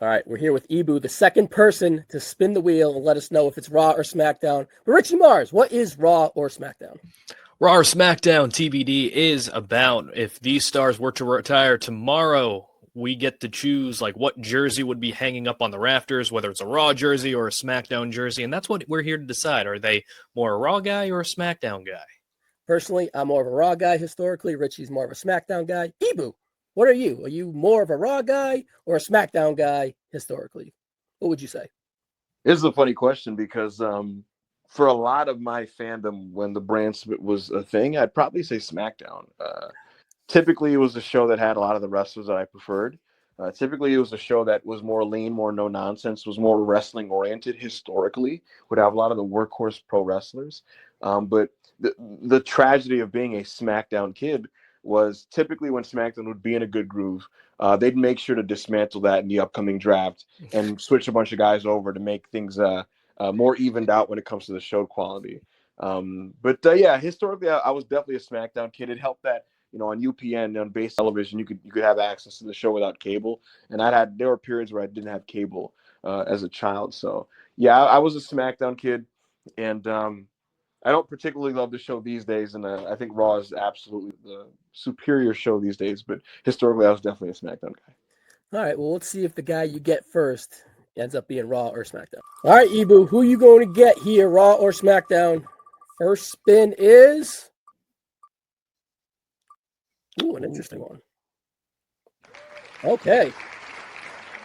All right, we're here with Ibu, the second person to spin the wheel and let us know if it's Raw or SmackDown. But Richie Mars, what is Raw or SmackDown? RAW or SmackDown TBD is about if these stars were to retire tomorrow, we get to choose like what jersey would be hanging up on the rafters, whether it's a Raw jersey or a SmackDown jersey, and that's what we're here to decide. Are they more a Raw guy or a SmackDown guy? Personally, I'm more of a Raw guy historically. Richie's more of a SmackDown guy. Ibu, what are you? Are you more of a Raw guy or a SmackDown guy historically? What would you say? This is a funny question because for a lot of my fandom, when the brand split was a thing, I'd probably say SmackDown. Typically, it was a show that had a lot of the wrestlers that I preferred. Typically, it was a show that was more lean, more no nonsense, was more wrestling oriented historically, would have a lot of the workhorse pro wrestlers. But the tragedy of being a SmackDown kid was typically when SmackDown would be in a good groove, they'd make sure to dismantle that in the upcoming draft and switch a bunch of guys over to make things more evened out when it comes to the show quality. Yeah, historically, I was definitely a SmackDown kid. It helped that, you know, on UPN, on base television, you could have access to the show without cable. And there were periods where I didn't have cable as a child. So yeah, I was a SmackDown kid, and I don't particularly love the show these days. And I think Raw is absolutely the superior show these days. But historically, I was definitely a SmackDown guy. All right, well, let's see if the guy you get first ends up being Raw or SmackDown. All right, Ibu, who are you going to get here, Raw or SmackDown? First spin is... Ooh, an interesting one. Okay.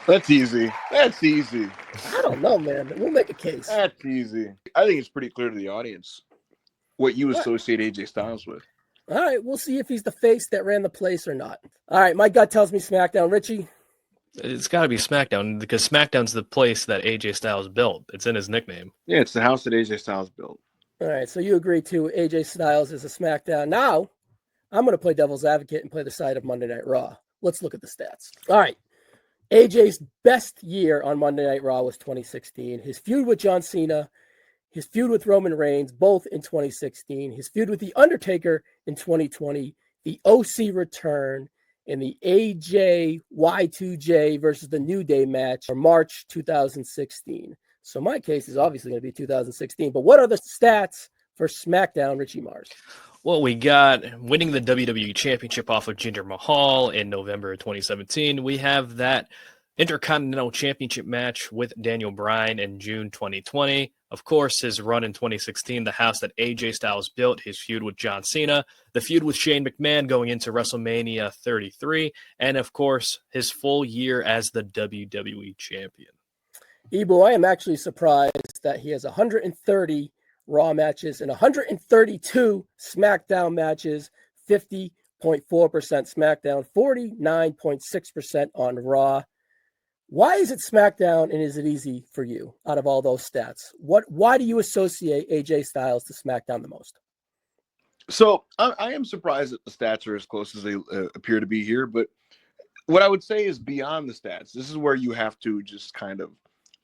That's easy. That's easy. I don't know, man. We'll make a case. That's easy. I think it's pretty clear to the audience what you associate AJ Styles with. All right, we'll see if he's the face that ran the place or not. All right, my gut tells me SmackDown. Richie? It's got to be SmackDown because SmackDown's the place that AJ Styles built. It's in his nickname. Yeah, it's the house that AJ Styles built. All right, so you agree too. AJ Styles is a SmackDown. Now, I'm going to play devil's advocate and play the side of Monday Night Raw. Let's look at the stats. All right. AJ's best year on Monday Night Raw was 2016. His feud with John Cena, his feud with Roman Reigns, both in 2016. His feud with The Undertaker in 2020. The OC return and the AJ Y2J versus the New Day match for March 2016. So my case is obviously going to be 2016. But what are the stats for SmackDown, Richie Mars? Well, we got winning the WWE Championship off of Jinder Mahal in November of 2017. We have that Intercontinental Championship match with Daniel Bryan in June 2020. Of course, his run in 2016, the house that AJ Styles built, his feud with John Cena, the feud with Shane McMahon going into WrestleMania 33, and of course, his full year as the WWE Champion. Ibu, I am actually surprised that he has 130 Raw matches and 132 SmackDown matches, 50.4% SmackDown, 49.6% on Raw. Why is it SmackDown and is it easy for you out of all those stats? Why do you associate AJ Styles to SmackDown the most? So I am surprised that the stats are as close as they appear to be here. But what I would say is beyond the stats, this is where you have to just kind of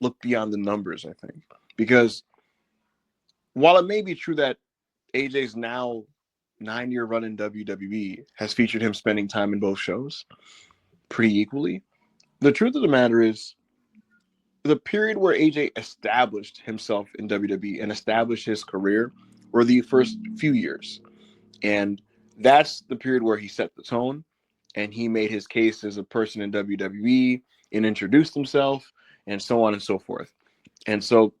look beyond the numbers, I think. Because while it may be true that AJ's now 9-year run in WWE has featured him spending time in both shows pretty equally, the truth of the matter is the period where AJ established himself in WWE and established his career were the first few years. And that's the period where he set the tone and he made his case as a person in WWE and introduced himself and so on and so forth. And so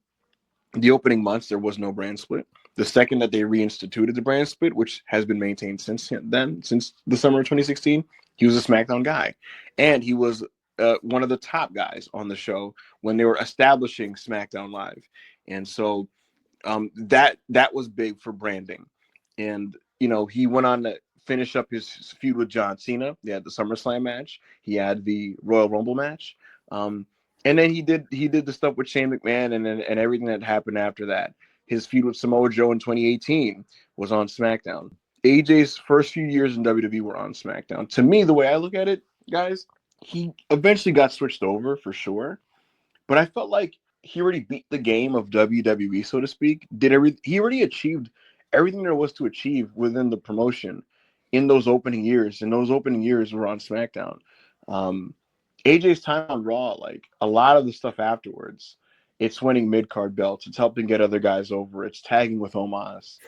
the opening months, there was no brand split. The second that they reinstituted the brand split, which has been maintained since then, since the summer of 2016, he was a SmackDown guy. And he was one of the top guys on the show when they were establishing SmackDown Live. And so that was big for branding. And, you know, he went on to finish up his feud with John Cena. He had the SummerSlam match. He had the Royal Rumble match. And then he did the stuff with Shane McMahon and everything that happened after that. His feud with Samoa Joe in 2018 was on SmackDown. AJ's first few years in WWE were on SmackDown. To me, the way I look at it, guys, he eventually got switched over for sure. But I felt like he already beat the game of WWE, so to speak. He already achieved everything there was to achieve within the promotion in those opening years. And those opening years were on SmackDown. AJ's time on Raw, like a lot of the stuff afterwards, it's winning mid-card belts. It's helping get other guys over. It's tagging with Omos.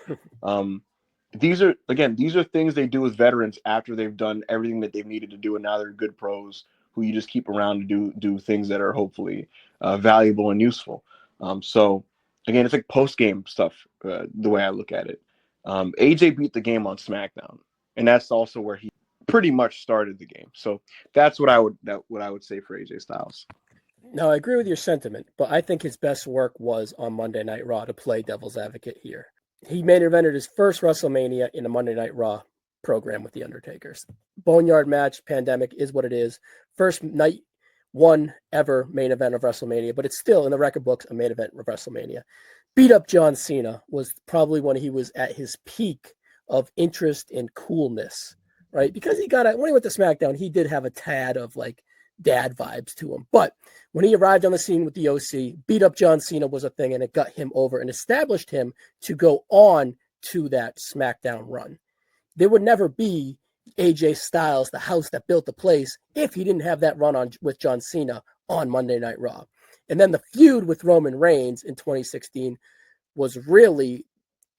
These are things they do with veterans after they've done everything that they've needed to do, and now they're good pros who you just keep around to do things that are hopefully valuable and useful. So again, it's like post-game stuff, the way I look at it. AJ beat the game on SmackDown, and that's also where he pretty much started the game. So that's what I would say for AJ Styles. No, I agree with your sentiment, but I think his best work was on Monday Night Raw, to play devil's advocate here. He main evented his first WrestleMania in a Monday Night Raw program with The Undertaker's. Boneyard match, pandemic is what it is. First night one ever main event of WrestleMania, but it's still in the record books a main event of WrestleMania. Beat up John Cena was probably when he was at his peak of interest and coolness, right? Because when he went to SmackDown, he did have a tad of like dad vibes to him. But when he arrived on the scene with the OC, beat up John Cena was a thing, and it got him over and established him to go on to that SmackDown run. There would never be AJ Styles, the house that built the place, if he didn't have that run on with John Cena on Monday Night Raw. And then the feud with Roman Reigns in 2016 was really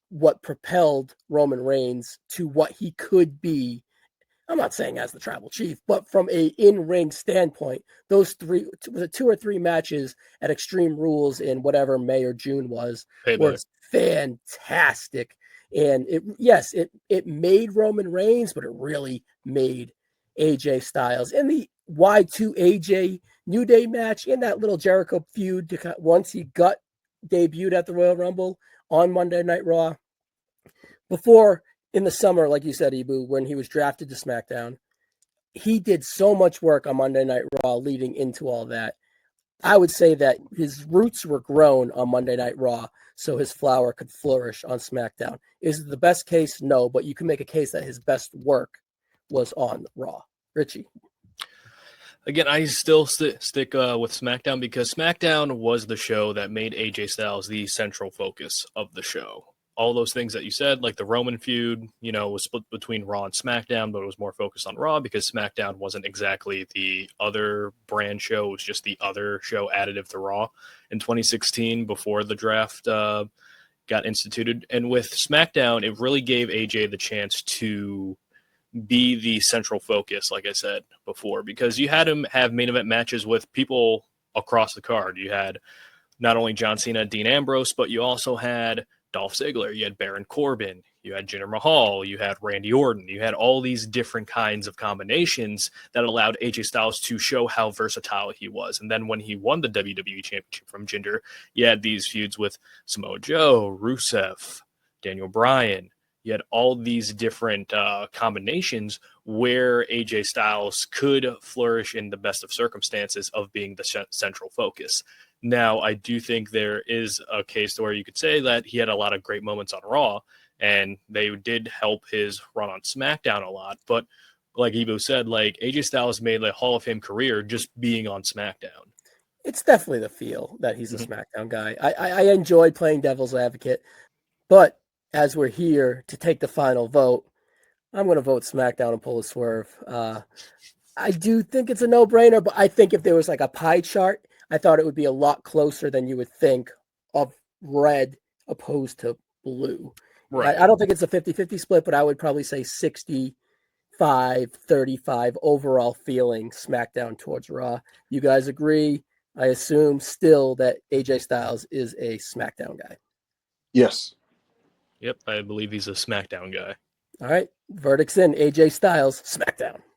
what propelled Roman Reigns to what he could be. I'm not saying as the tribal chief, but from a in-ring standpoint, those two or three matches at Extreme Rules in whatever May or June was fantastic. And it made Roman Reigns, but it really made AJ Styles. And the Y2AJ New Day match in that little Jericho feud, once he got debuted at the Royal Rumble on Monday Night Raw, before in the summer, like you said, Ibu, when he was drafted to SmackDown, he did so much work on Monday Night Raw leading into all that. I would say that his roots were grown on Monday Night Raw so his flower could flourish on SmackDown. Is it the best case? No, but you can make a case that his best work was on Raw. Richie. Again, I still stick with SmackDown because SmackDown was the show that made AJ Styles the central focus of the show. All those things that you said, like the Roman feud, was split between Raw and SmackDown, but it was more focused on Raw because SmackDown wasn't exactly the other brand show. It was just the other show additive to Raw in 2016 before the draft got instituted. And with SmackDown, it really gave AJ the chance to be the central focus, like I said before, because you had him have main event matches with people across the card. You had not only John Cena, Dean Ambrose, but you also had Dolph Ziggler, you had Baron Corbin, you had Jinder Mahal, you had Randy Orton, you had all these different kinds of combinations that allowed AJ Styles to show how versatile he was. And then when he won the WWE Championship from Jinder, you had these feuds with Samoa Joe, Rusev, Daniel Bryan. You had all these different combinations where AJ Styles could flourish in the best of circumstances of being the central focus. Now, I do think there is a case where you could say that he had a lot of great moments on Raw, and they did help his run on SmackDown a lot. But like Ivo said, like AJ Styles made a Hall of Fame career just being on SmackDown. It's definitely the feel that he's a SmackDown guy. I enjoyed playing devil's advocate, but as we're here to take the final vote, I'm going to vote SmackDown and pull a swerve. I do think it's a no-brainer, but I think if there was like a pie chart, I thought it would be a lot closer than you would think of red opposed to blue. Right. I don't think it's a 50-50 split, but I would probably say 65-35 overall feeling SmackDown towards Raw. You guys agree? I assume still that AJ Styles is a SmackDown guy. Yes. Yep, I believe he's a SmackDown guy. All right. Verdict's in. AJ Styles, SmackDown.